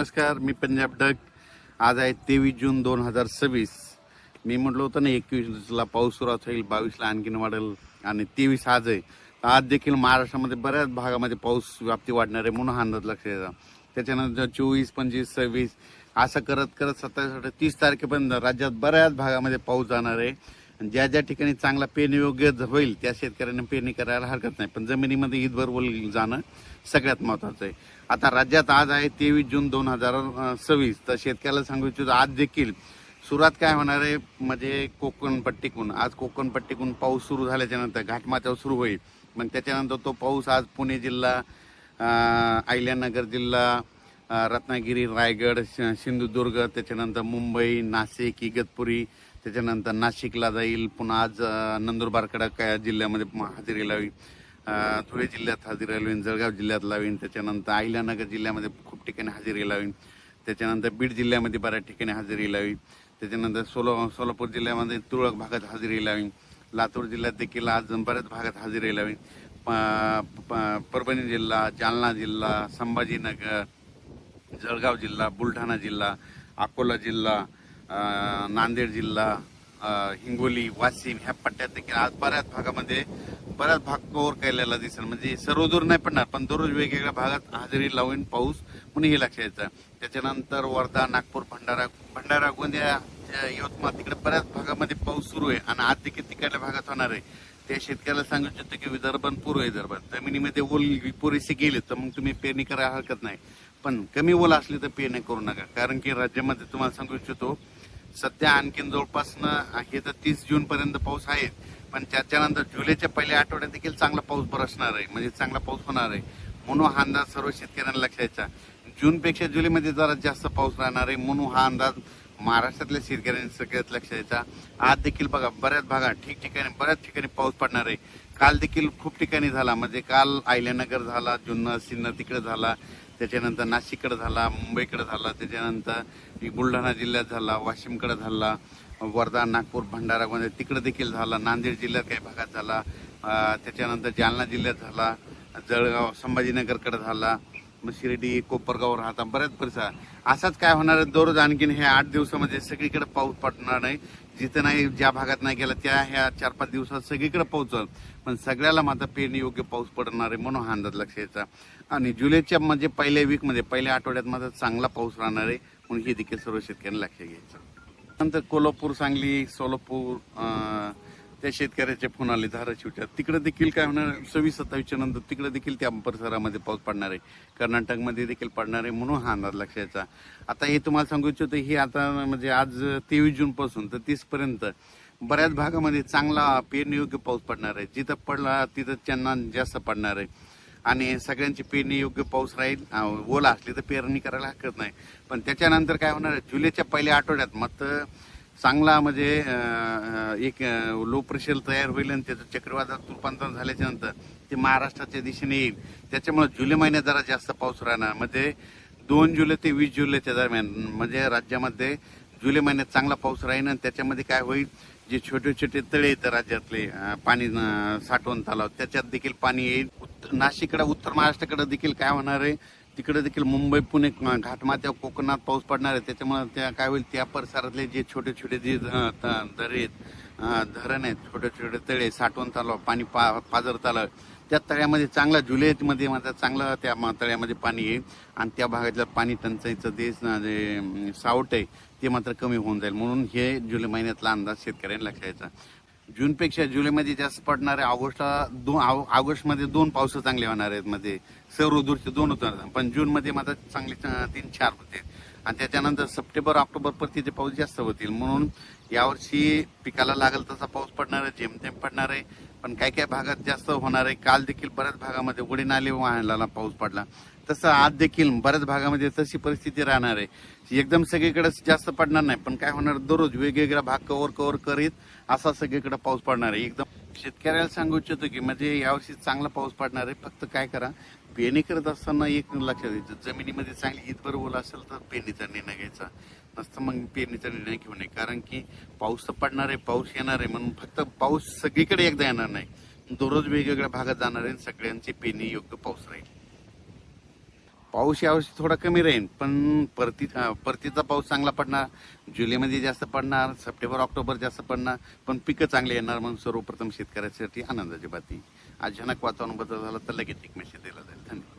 नमस्कार, मी पंजाब डग. आज आहे 23 जून 2026. मी म्हटलं होतं ना 21ला पाऊस सुरुवात होईल, 22ला आणखीन वाढेल आणि 23 आज आहे. आज देखील महाराष्ट्रामध्ये बऱ्याच भागामध्ये पाऊस व्याप्ती वाढणार आहे म्हणून हा अंदाज लक्षात येतो. त्याच्यानंतर 24, 25, 26 असं करत करत 27, 30 तारखेपर्यंत राज्यात बऱ्याच भागामध्ये पाऊस जाणार आहे. ज्या ज्या ठिकाणी चांगला पेरणी योग्य होईल त्या शेतकऱ्यांना पेरणी करायला हरकत नाही, पण जमिनीमध्ये ईदभर ओल जाणं सगळ्यात महत्वाचं आहे. आता राज्यात आज आहे 23 जून 2026. तर शेतकऱ्याला सांगू इच्छितो आज देखील सुरुवात काय होणार आहे म्हणजे कोकण पट्टीकून. आज कोकण पट्टीकून पाऊस सुरू झाल्याच्या नंतर घाटमाथ्यावर सुरू होईल. मग त्याच्यानंतर तो पाऊस आज पुणे जिल्हा, अहिल्यानगर जिल्हा, रत्नागिरी, रायगड, सिंधुदुर्ग, त्याच्यानंतर मुंबई, नाशिक, इगतपुरी, त्याच्यानंतर नाशिकला जाईल. पुन्हा आज नंदुरबारकडे जिल्ह्यामध्ये हजेरी लावी, धुळे जिल्ह्यात हजेरी लावीन, जळगाव जिल्ह्यात लावीन, त्याच्यानंतर अहिल्यानगर जिल्ह्यामध्ये खूप ठिकाणी हजेरी लावीन, त्याच्यानंतर बीड जिल्ह्यामध्ये बऱ्याच ठिकाणी हजेरी लावीन, त्याच्यानंतर सोलापूर जिल्ह्यामध्ये तुरळक भागात हजेरी लावीन, लातूर जिल्ह्यात देखील आज बऱ्याच भागात हजेरी लावीन, परभणी जिल्हा, जालना जिल्हा, संभाजीनगर, जळगाव जिल्हा, बुलढाणा जिल्हा, अकोला जिल्हा, नांदेड जिल्हा, हिंगोली, वाशिम ह्या पट्ट्यात देखील आज बऱ्याच भागामध्ये बऱ्याच भाग कव्हर केलेला दिसेल. म्हणजे सर्व दूर नाही पडणार, पण दररोज वेगवेगळ्या भागात हजेरी लावून पाऊस म्हणून हे लक्षात येतं. त्याच्यानंतर वर्धा, नागपूर, भंडारा, गोंदिया, यवतमाळ तिकडे बऱ्याच भागामध्ये पाऊस सुरू आहे आणि आज देखील तिकडल्या भागात होणार आहे. त्या शेतकऱ्याला सांगू इच्छितो की विदर्भ, पूर्व विदर्भ जमिनीमध्ये ओल पुरेसे गेले तर मग तुम्ही पेरणी करायला हरकत नाही, पण कमी ओल असली तर पेरणी करू नका. कारण की राज्यामध्ये तुम्हाला सांगू इच्छितो सध्या आणखीन जवळपास हे तर 30 जून पर्यंत पाऊस आहे, पण त्याच्यानंतर जुलैच्या पहिल्या आठवड्यात देखील चांगला पाऊस बरसणार आहे, म्हणजे चांगला पाऊस होणार आहे. म्हणून हा अंदाज सर्व शेतकऱ्यांना लक्षात यायचा. जूनपेक्षा जुलैमध्ये जरा जास्त पाऊस राहणार आहे म्हणून हा अंदाज महाराष्ट्रातल्या शेतकऱ्यांनी सगळ्यात लक्षात यायचा. आज देखील बघा बऱ्याच भागात बऱ्याच ठिकाणी पाऊस पडणार आहे. काल देखील खूप ठिकाणी झाला, म्हणजे काल अहिल्यानगर झाला, जुन्नर, सिन्नर तिकडे झाला, त्याच्यानंतर नाशिककडे झाला, मुंबईकडे झाला, त्याच्यानंतर बुलढाणा जिल्ह्यात झाला, वाशिमकडे झाला, वर्धा, नागपूर, भंडारा, गोंदिया तिकडे देखील झाला, नांदेड जिल्ह्यात काही भागात झाला, त्याच्यानंतर जालना जिल्ह्यात झाला, जळगाव, संभाजीनगरकडे झाला, मग शिर्डी, कोपरगाव राहता बऱ्याच परिसर. असाच काय होणार आहे, दररोज आणखीन हे 8 दिवसामध्ये सगळीकडे पाऊस पडणार नाही. जिथं नाही, ज्या भागात नाही गेला त्या ह्या 4-5 दिवसात सगळीकडे पाऊस, पण सगळ्याला मात्र पेरणी योग्य पाऊस पडणार आहे म्हणून हा अंदाज लक्षात यायचा. आणि जुलैच्या म्हणजे पहिल्या वीकमध्ये पहिल्या आठवड्यात मात्र चांगला पाऊस राहणार आहे म्हणून हे देखील सर्व शेतकऱ्यांना लक्षात घ्यायचं. नंतर कोल्हापूर, सांगली, सोलापूर त्या शेतकऱ्याचे फोन आले धाराशिवच्या, तिकडे देखील काय होणार 26-27च्या नंतर तिकडे देखील त्या परिसरामध्ये पाऊस पडणार आहे, कर्नाटकमध्ये देखील पडणार आहे म्हणून हा अंदाज लक्षात यायचा. आता हे तुम्हाला सांगू इच्छितो हे आता म्हणजे आज 23 जून पासून तर 30 पर्यंत बऱ्याच भागामध्ये चांगला पेरणी योग्य पाऊस पडणार आहे. जिथं पडला तिथं त्यांना जास्त पडणार आहे आणि सगळ्यांची पेरणी योग्य पाऊस राहील. ओला असली तर पेरणी करायला हरकत नाही, पण त्याच्यानंतर काय होणार आहे जुलैच्या पहिल्या आठवड्यात मात्र चांगला म्हणजे एक लो प्रेशर तयार होईल आणि त्याचं चक्रीवादळात रूपांतर झाल्याच्या नंतर ते महाराष्ट्राच्या दिशेने येईल. त्याच्यामुळे जुलै महिन्यात जरा जास्त पाऊस राहणार, म्हणजे 2 जुलै ते 20 जुलैच्या दरम्यान म्हणजे राज्यामध्ये जुलै महिन्यात चांगला पाऊस राहील. आणि त्याच्यामध्ये काय होईल, जे छोटे छोटे तळे आहेत राज्यातले पाणी साठवण तलाव त्याच्यात देखील पाणी येईल. नाशिककडे, उत्तर महाराष्ट्राकडे देखील काय होणार आहे, तिकडे देखील मुंबई, पुणे, घाटमाथ्या, कोकणात पाऊस पडणार आहे. त्याच्यामुळे त्या काय होईल, त्या परिसरातले जे छोटे छोटे जे दरे आहेत, धरण आहेत, छोटे छोटे तळे, साठवण तलाव, पाणी पाझर तलाव, त्या तळ्यामध्ये चांगला जुलैमध्ये मात्र चांगलं त्या तळ्यामध्ये पाणी येईल आणि त्या भागातलं पाणी टंचाईचं जे सावट आहे ते मात्र कमी होऊन जाईल. म्हणून हे जुलै महिन्यातला अंदाज शेतकऱ्यांना लक्षात यायचा. जूनपेक्षा जुलैमध्ये जास्त पडणार आहे. ऑगस्टमध्ये 2 पाऊस चांगले होणार आहेत, मध्ये सौर ऋतूचे 2 होतात, पण जूनमध्ये मात्र चांगले 3-4 होते आणि त्याच्यानंतर सप्टेंबर, ऑक्टोबर परतीचे पाऊस जास्त होतील. म्हणून यावर्षी पिकाला लागेल तसा पाऊस पडणार आहे, जेमतेम पडणार आहे, पण काही काही भागात जास्त होणार आहे. काल देखील बऱ्याच भागामध्ये उडी नाले वाहनाला पाऊस पडला, तसं आज देखील बऱ्याच भागामध्ये तशी परिस्थिती राहणार आहे. एकदम सगळीकडे जास्त पडणार नाही, पण काय होणार दररोज वेगवेगळा भाग कव्हर करीत असा सगळीकडे पाऊस पडणार आहे. एकदम शेतकऱ्याला सांगू इच्छितो की म्हणजे यावर्षी चांगला पाऊस पडणार आहे. फक्त काय करा, पेरणी करत असताना एक लक्षात द्यायचं, जमिनीमध्ये चांगली इतभर ओला असेल तर पेरणीचा निर्णय घ्यायचा, नसतं मग पेरणीचा निर्णय घेऊ नये. कारण की पाऊस तर पडणार आहे, पाऊस येणार आहे, म्हणून फक्त पाऊस सगळीकडे एकदा येणार नाही, दररोज वेगवेगळ्या भागात जाणार आहे. सगळ्यांची पेरणी योग्य पाऊस राहील. पाऊस यावर्षी थोडा कमी राहील, पण परतीचा पाऊस चांगला पडणार, जुलैमध्ये जास्त पडणार, सप्टेंबर ऑक्टोबर जास्त पडणार, पण पिकं चांगली येणार म्हणून सर्वप्रथम शेतकऱ्यासाठी आनंदाची बातमी. अचानक वातावरण बदल झाला तर लगेच एक मेसेज दिला जाईल. धन्यवाद.